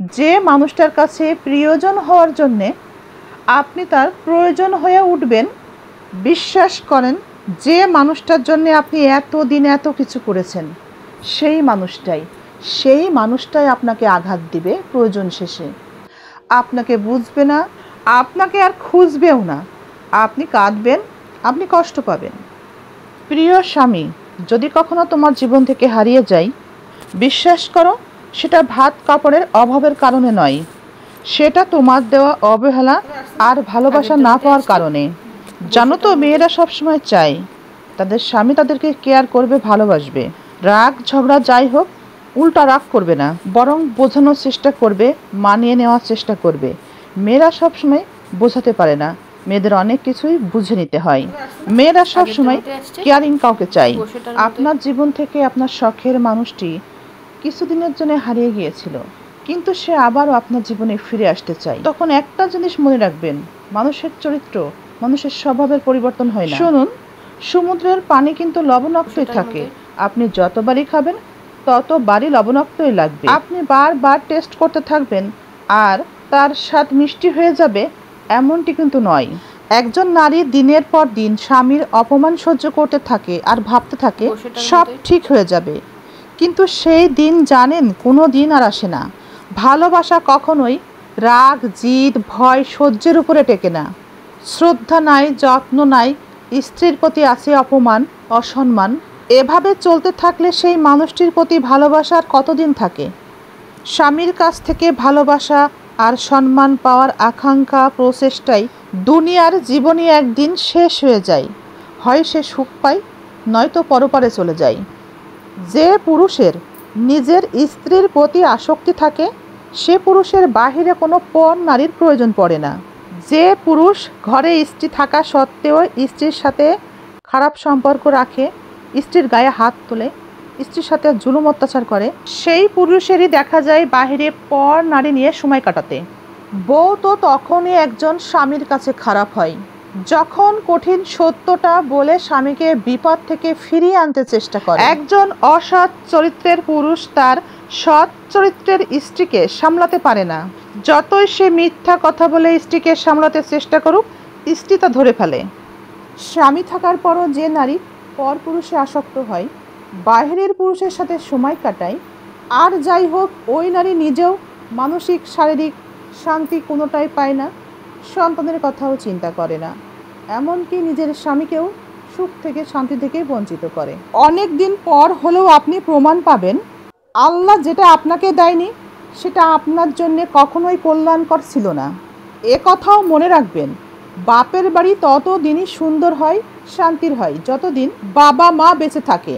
যে মানুষটার কাছে প্রিয়জন হওয়ার জন্যে আপনি তার প্রয়োজন হয়ে উঠবেন, বিশ্বাস করেন যে মানুষটার জন্য আপনি এতদিন এত কিছু করেছেন সেই মানুষটাই আপনাকে আঘাত দিবে প্রয়োজন শেষে। আপনাকে বুঝবে না, আপনাকে আর খুঁজবেও না। আপনি কাঁদবেন, আপনি কষ্ট পাবেন। প্রিয় স্বামী যদি কখনো তোমার জীবন থেকে হারিয়ে যায়, বিশ্বাস করো সেটা ভাত কাপড়ের অভাবের কারণে নয়, সেটা তোমার দেওয়া অবহেলা আর ভালোবাসা না পাওয়ার কারণে। জানো তো, মেয়েরা সবসময় চায় তাদের স্বামী তাদেরকে কেয়ার করবে, ভালোবাসবে। রাগ ঝগড়া যাই হোক, উল্টা রাগ করবে না, বরং বোঝানোর চেষ্টা করবে, মানিয়ে নেওয়ার চেষ্টা করবে। মেয়েরা সবসময় বোঝাতে পারে না, মেয়েদের অনেক কিছুই বুঝে নিতে হয়। মেয়েরা সবসময় কেয়ারিং কাউকে চায়। আপনার জীবন থেকে আপনার শখের মানুষটি কিছুদিনের জন্য হারিয়ে গিয়েছিল, কিন্তু সে আবারও আপনার জীবনে ফিরে আসতে চায়। তখন একটা জিনিস মনে রাখবেন, মানুষের চরিত্র, মানুষের স্বভাবের পরিবর্তন হয় না। শুনুন, সমুদ্রের পানি কিন্তু লবণাক্তই থাকে। আপনি যতবারই খাবেন ততবারই লবণাক্তই লাগবে। আপনি বারবার টেস্ট করতে থাকবেন আর তার স্বাদ মিষ্টি হয়ে যাবে, এমনটি কিন্তু নয়। একজন নারী দিনের পর দিন স্বামীর অপমান সহ্য করতে থাকে আর ভাবতে থাকে সব ঠিক হয়ে যাবে, কিন্তু সেই দিন জানেন কোনো দিন আর আসে না। ভালোবাসা কখনোই রাগ, জিদ, ভয়, সহ্যের উপরে টেকে না। শ্রদ্ধা নাই, যত্ন নাই, স্ত্রীর প্রতি আছে অপমান, অসম্মান। এভাবে চলতে থাকলে সেই মানুষটির প্রতি ভালোবাসা আর কতদিন থাকে? স্বামীর কাছ থেকে ভালোবাসা আর সম্মান পাওয়ার আকাঙ্ক্ষা, প্রচেষ্টায় দুনিয়ার জীবনই একদিন শেষ হয়ে যায়। হয় সে সুখ পায়, নয়তো পরপারে চলে যায়। যে পুরুষের নিজের স্ত্রীর প্রতি আসক্তি থাকে, সে পুরুষের বাহিরে কোনো পর নারীর প্রয়োজন পড়ে না। যে পুরুষ ঘরে স্ত্রী থাকা সত্ত্বেও স্ত্রীর সাথে খারাপ সম্পর্ক রাখে, স্ত্রীর গায়ে হাত তোলে, স্ত্রীর সাথে জুলুম অত্যাচার করে, সেই পুরুষেরই দেখা যায় বাহিরে পর নারী নিয়ে সময় কাটাতে। বউ তো তখনই একজন স্বামীর কাছে খারাপ হয় যখন কঠিন সত্যটা বলে স্বামীকে বিপদ থেকে ফিরিয়ে আনতে চেষ্টা করে। একজন অসৎ চরিত্রের পুরুষ তার সৎ চরিত্রের স্ত্রীকে সামলাতে পারে না। যতই সে মিথ্যা কথা বলে স্ত্রীকে সামলাতে চেষ্টা করুক, স্ত্রী তা ধরে ফেলে। স্বামী থাকার পরও যে নারী পর পুরুষে আসক্ত হয়, বাইরের পুরুষের সাথে সময় কাটায়, আর যাই হোক ওই নারী নিজেও মানসিক শারীরিক শান্তি কোনোটাই পায় না, সন্তানের কথাও চিন্তা করে না, এমনকি নিজের স্বামীকেও সুখ থেকে, শান্তি থেকে বঞ্চিত করে। অনেক দিন পর হলেও আপনি প্রমাণ পাবেন আল্লাহ যেটা আপনাকে দেয়নি সেটা আপনার জন্য কখনোই কল্যাণকর ছিল না। এ কথাও মনে রাখবেন, বাপের বাড়ি ততদিনই সুন্দর হয়, শান্তির হয় যতদিন বাবা মা বেঁচে থাকে।